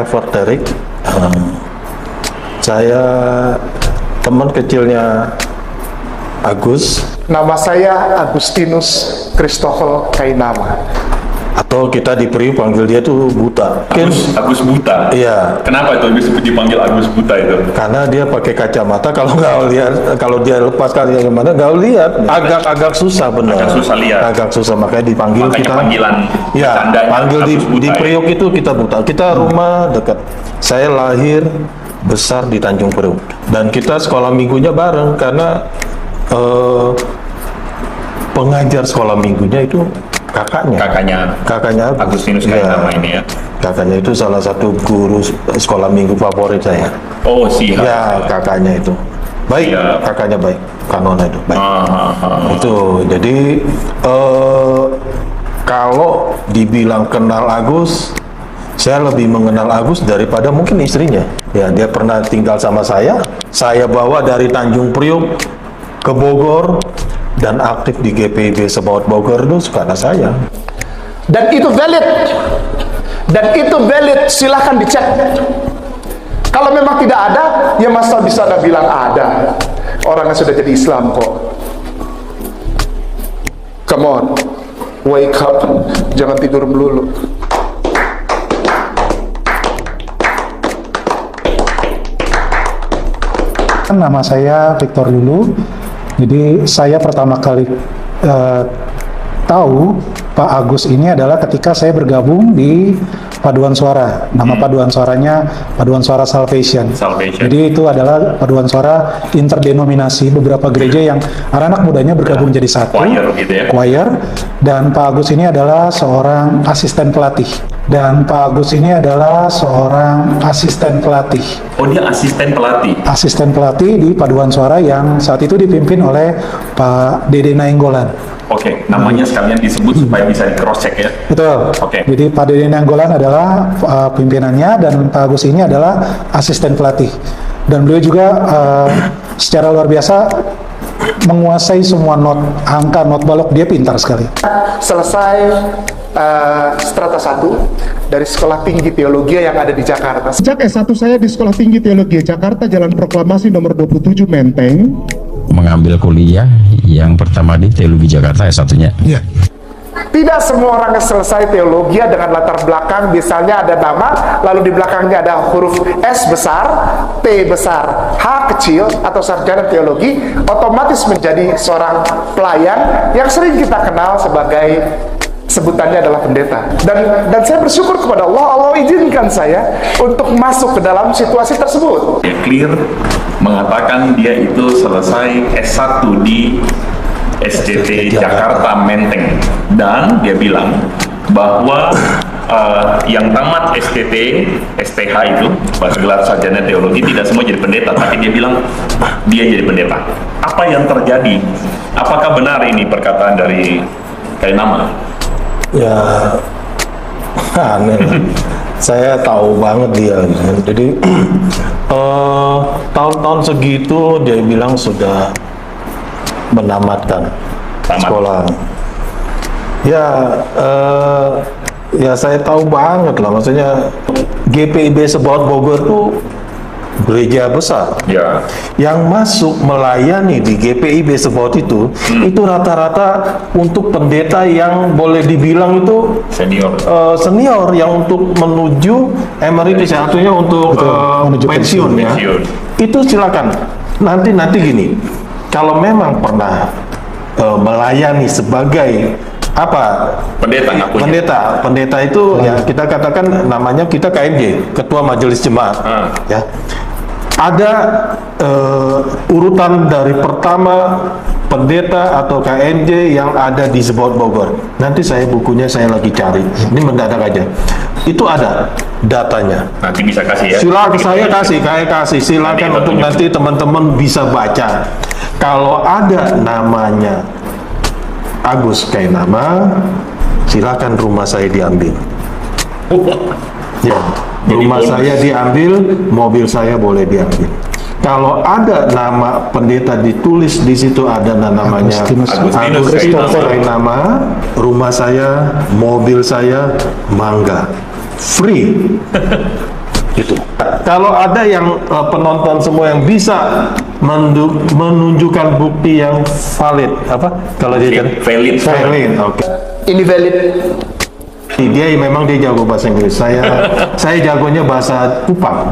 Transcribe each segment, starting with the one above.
Trevor Derrick. Saya teman kecilnya Agus. Nama saya Agustinus Christopher Kainama. Atau kita di Priuk panggil dia tuh Buta. Agus Buta. Iya. Kenapa itu dipanggil Agus Buta itu? Karena dia pakai kacamata, kalau nggak lihat, kalau dia lepas kali gimana nggak lihat, agak susah benar. Agak susah lihat. Agak susah, makanya dipanggil. Makanya kita. Panggilan Ya, panggil di Priok itu kita Buta. Kita rumah dekat. Saya lahir besar di Tanjung Priok dan kita sekolah minggunya bareng karena pengajar sekolah minggunya itu kakaknya Agustinus Kainama ini ya. Kakaknya itu salah satu guru sekolah minggu favorit saya. Oh siap. Ya, kakaknya itu baik. Siap. Kakaknya baik, Kanona itu baik. Itu jadi kalau dibilang kenal Agus, saya lebih mengenal Agus daripada mungkin istrinya. Ya, dia pernah tinggal sama saya bawa dari Tanjung Priok ke Bogor, dan aktif di GPIB Sebaut Bogor itu karena saya. Dan itu valid, silahkan dicek. Kalau memang tidak ada, ya masa bisa Anda bilang ada? Orang yang sudah jadi Islam kok. Come on, wake up, jangan tidur melulu. Nama saya Victor Lulu. Jadi saya pertama kali tahu Pak Agus ini adalah ketika saya bergabung di Paduan Suara. Nama paduan suaranya Paduan Suara Salvation. Jadi itu adalah paduan suara interdenominasi, beberapa gereja yang anak-anak mudanya bergabung jadi satu. Choir gitu ya. Choir. Dan Pak Agus ini adalah seorang asisten pelatih. Oh, dia asisten pelatih. Asisten pelatih di Paduan Suara yang saat itu dipimpin oleh Pak Dede Nainggolan. Oke, namanya sekalian disebut supaya bisa di cross check ya. Betul. Oke. Jadi Pak Dede Nainggolan adalah pimpinannya dan Pak Agus ini adalah asisten pelatih. Dan beliau juga secara luar biasa menguasai semua angka not balok, dia pintar sekali. Selesai strata 1 dari Sekolah Tinggi Teologi yang ada di Jakarta. Sejak S1 saya di Sekolah Tinggi Teologi Jakarta, Jalan Proklamasi nomor 27 Menteng. Mengambil kuliah yang pertama di Teologi Jakarta S1-nya. Ya. Tidak semua orang yang selesai teologi dengan latar belakang, misalnya ada nama, lalu di belakangnya ada huruf S besar, T besar, H kecil, atau sarjana teologi, otomatis menjadi seorang pelayan yang sering kita kenal sebagai sebutannya adalah pendeta. Dan saya bersyukur kepada Allah izinkan saya untuk masuk ke dalam situasi tersebut. Dia clear mengatakan dia itu selesai S1 di SDT Jakarta Menteng, dan dia bilang bahwa yang tamat STT, STH itu gelar sarjana teologi tidak semua jadi pendeta, tapi dia bilang dia jadi pendeta. Apa yang terjadi? Apakah benar ini perkataan dari Kainama? Ya, aneh. Saya tahu banget dia. Jadi tahun-tahun segitu dia bilang sudah menamatkan sekolah. Ya, ya saya tahu banget lah. Maksudnya GPIB Sebaut Bogor tuh gereja besar. Ya. Yang masuk melayani di GPIB Sebaut itu rata-rata untuk pendeta yang boleh dibilang itu senior yang untuk menuju emeritus, satunya untuk pensiun ya. Itu silakan. Nanti gini. Kalau memang pernah melayani sebagai pendeta itu ya kita katakan namanya kita KMJ, Ketua Majelis Jemaat, ya. Ada urutan dari pertama pendeta atau KMJ yang ada di Sebaut Bogor. Nanti bukunya saya lagi cari. Ini mendadak aja. Itu ada datanya. Nanti bisa kasih ya. Silakan saya kasih. Silakan untuk nanti teman-teman bisa baca. Kalau ada namanya Agus Kainama, silakan rumah saya diambil. Ya, rumah saya diambil, mobil saya boleh diambil. Kalau ada nama pendeta ditulis di situ ada namanya Agus Kainama, rumah saya, mobil saya, mangga, free. Kalau ada yang penonton semua yang bisa menunjukkan bukti yang valid, apa? Kalau dia Valid. oke. Ini valid. Dia memang dia jago bahasa Inggris. Saya jagonya bahasa Kupang.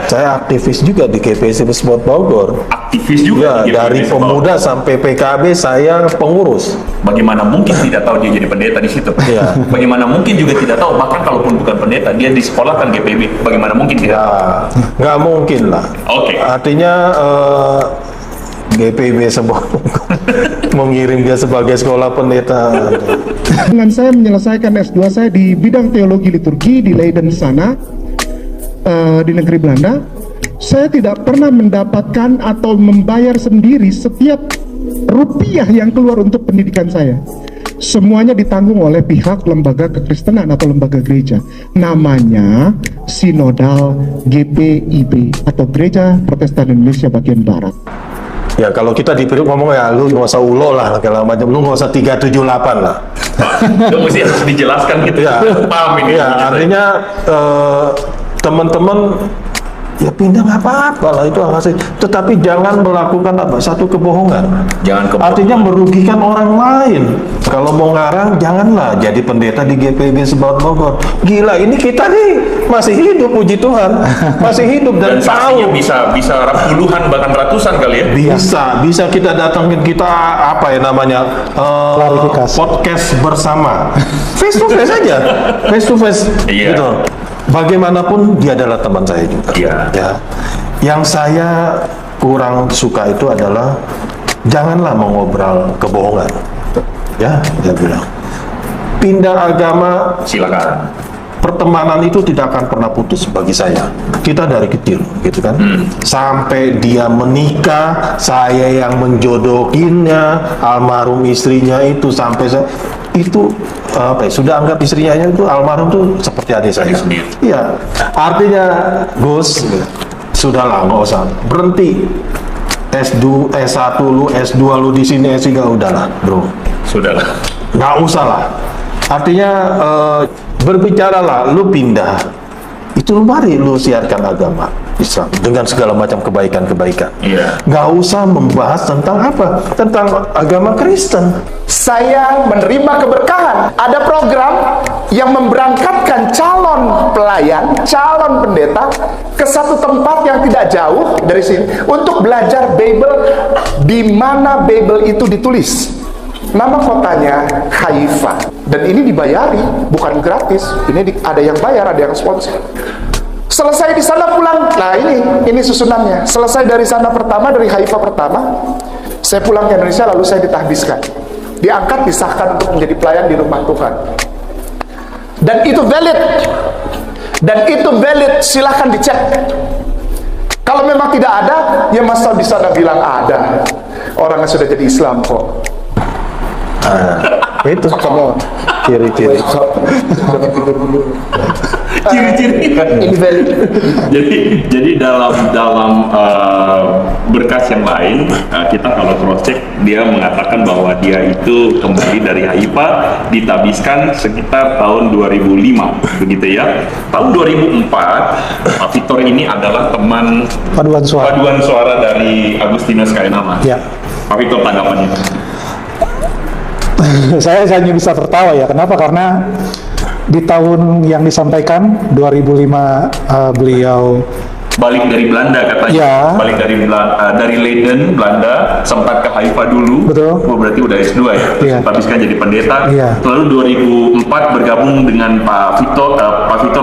Saya aktivis juga di GPI Sport Bogor. Aktivis Ya, juga. dari pemuda sampai PKB saya pengurus. Bagaimana mungkin tidak tahu dia jadi pendeta di situ? Iya. Bagaimana mungkin juga tidak tahu, bahkan kalaupun bukan pendeta, dia disekolahkan GPB. Bagaimana mungkin tidak tahu? Nggak mungkin lah. Oke. Artinya GPIB sebuah mengirim dia sebagai sekolah pendeta. Dengan saya menyelesaikan S2 saya di bidang teologi liturgi di Leiden sana, di negeri Belanda, saya tidak pernah mendapatkan atau membayar sendiri setiap rupiah yang keluar untuk pendidikan saya. Semuanya ditanggung oleh pihak lembaga kekristenan atau lembaga gereja. Namanya Sinodal GPIB atau Gereja Protestan Indonesia Bagian Barat. Ya kalau kita di periuk ngomong ya lu nggak usah ulo lah segala macam, lu nggak usah 378 lah. Itu mesti harus dijelaskan gitu. Ya, Paham ini. ya artinya teman-teman ya pindah nggak apa-apa lah itu hasil. Tetapi jangan melakukan apa satu kebohongan. Jangan kebohongan. Artinya merugikan orang lain. Kalau mau ngarang janganlah jadi pendeta di GPIB Sport Bogor. Gila ini kita nih masih hidup puji Tuhan, masih hidup dan, Dan saksinya tahu. bisa puluhan bahkan ratusan kali ya. Bisa kita datangin kita apa ya namanya Klarifikasi. podcast bersama face to face aja face to face Iya. gitu. Bagaimanapun dia adalah teman saya juga. Iya. Ya. Yang saya kurang suka itu adalah janganlah mengobrol kebohongan. Ya, dia bilang pindah agama Silakan. pertemanan itu tidak akan pernah putus bagi saya. Kita dari kecil, gitu kan. Sampai dia menikah, saya yang menjodohinnya, almarhum istrinya itu sampai saya itu apa ya, sudah anggap istrinya itu almarhum tuh seperti adik saya. sendiri. Iya, artinya Gus, sudahlah nggak usah berhenti. S2, S1 lu, S2 lu di sini, S3 udahlah, bro. Sudahlah. Nggak usah lah. Artinya berbicaralah, lu pindah. Itu mari lu siarkan agama Islam dengan segala macam kebaikan-kebaikan. Iya. Nggak usah membahas tentang apa? Tentang agama Kristen. Saya menerima keberkahan. Ada program yang memberangkatkan calon pelayan, calon pendeta ke satu tempat yang tidak jauh dari sini untuk belajar Bible di mana Bible itu ditulis. Nama kotanya Haifa, dan ini dibayari, bukan gratis. Ini ada yang bayar, ada yang sponsor. Selesai di sana pulang. Nah ini susunannya. Selesai dari sana pertama, dari Haifa pertama, saya pulang ke Indonesia, lalu saya ditahbiskan, diangkat, disahkan untuk menjadi pelayan di rumah Tuhan. Dan itu valid. Dan itu valid, silahkan dicek. Kalau memang tidak ada, ya masa bisa Anda bilang ada? Orang yang sudah jadi Islam kok. Itu semua ciri-ciri. Ciri-ciri. Ini valid. Jadi dalam berkas yang lain kita kalau cross check dia mengatakan bahwa dia itu kembali dari Haifa ditabiskan sekitar tahun 2005 begitu ya. Tahun 2004 Pak Victor ini adalah teman Paduan suara. dari Agustinus Kainama. Ya. Pak Victor tanggapannya. Saya hanya bisa tertawa ya. Kenapa? Karena di tahun yang disampaikan 2005 beliau Balik dari Belanda katanya. Ya. Balik dari Leiden, Belanda, sempat ke Haifa dulu. Betul. Oh, berarti udah S2 ya. Terus Iya. habiskan jadi pendeta. Iya. Lalu 2004 bergabung dengan Pak Victor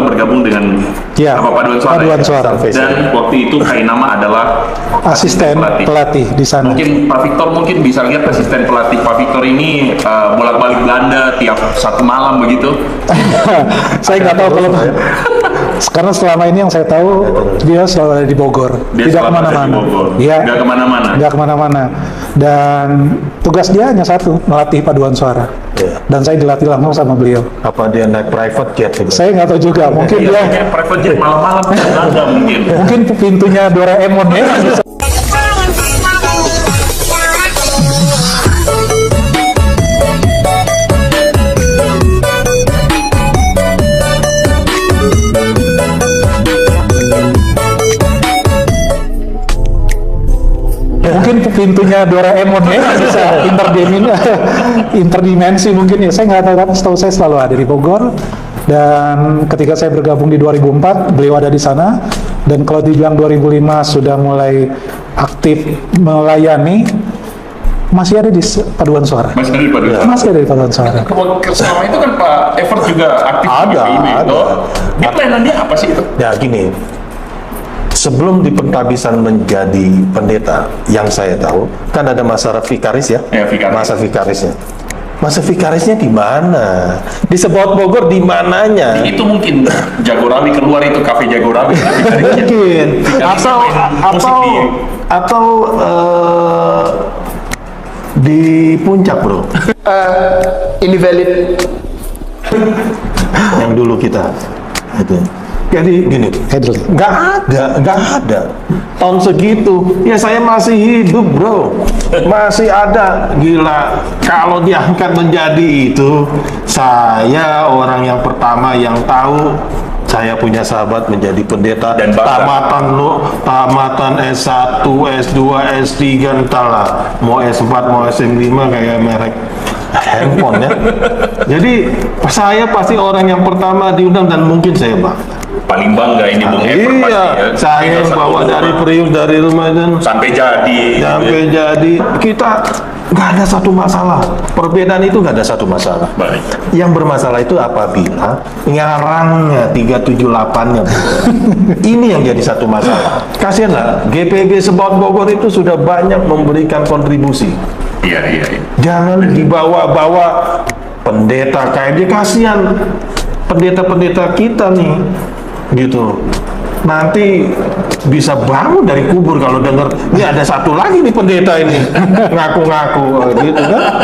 bergabung dengan Iya. Paduan Suara. Paduan ya? Suara. Dan waktu itu Kainama adalah asisten pelatih di sana. Mungkin Pak Victor mungkin bisa lihat asisten pelatih Pak Victor ini bolak-balik Belanda tiap satu malam begitu. Saya nggak tahu kalau karena selama ini yang saya tahu dia selalu ada di Bogor, Dia tidak selalu ada di kemana-mana. Bogor. Iya, Nggak kemana-mana. nggak kemana-mana. Dan tugas dia hanya satu, melatih paduan suara. Iya. Dan saya dilatih langsung sama beliau. Apa dia naik private jet gitu? Saya nggak tahu juga, mungkin Iya, dia, kayak private jet malam-malam ke Belanda mungkin. mungkin pintunya Doraemon ya. pintunya Doraemon ya, bisa interdimensi mungkin ya. Saya nggak tahu, tapi setahu saya selalu ada di Bogor. Dan ketika saya bergabung di 2004, beliau ada di sana. Dan kalau dibilang 2005 sudah mulai aktif melayani, masih ada di paduan suara. Masih ada di paduan suara. Masih ada di paduan suara. Selama itu kan Pak Evert juga aktif di GPIB. Ada. Dia pelayanannya apa sih itu? Ya gini, sebelum di penghabisan menjadi pendeta, yang saya tahu kan ada masa vikaris ya, Ya, vikaris. masa vikarisnya. Masa vikarisnya di mana? Di Sebot Bogor di mananya? Itu mungkin Jagorawi keluar itu kafe Jagorawi. Mungkin. Atau di puncak bro, Ini valid. yang dulu kita itu. Jadi gini, nggak ada tahun segitu. Ya saya masih hidup bro, masih ada. Gila, kalau diangkat menjadi itu, saya orang yang pertama yang tahu. Saya punya sahabat menjadi pendeta dan tamatan S1, S2, S3 entahlah, mau S4, mau SM5 kayak merek handphone ya. Jadi saya pasti orang yang pertama diundang dan mungkin saya bangga. Paling bangga ini Bung Evert Iya, pasti ya. saya bawa dari Priuk dari rumah dan sampai jadi. Kita nggak ada satu masalah. Perbedaan itu nggak ada satu masalah. Baik. Yang bermasalah itu apabila ngarangnya 378-nya. Ini yang jadi satu masalah. Kasihanlah, GPIB Sebot Bogor itu sudah banyak memberikan kontribusi. Iya. Jangan dibawa-bawa pendeta KMJ, kasihan pendeta-pendeta kita nih, gitu. Nanti bisa bangun dari kubur kalau dengar ini ada satu lagi nih pendeta ini ngaku-ngaku gitu kan.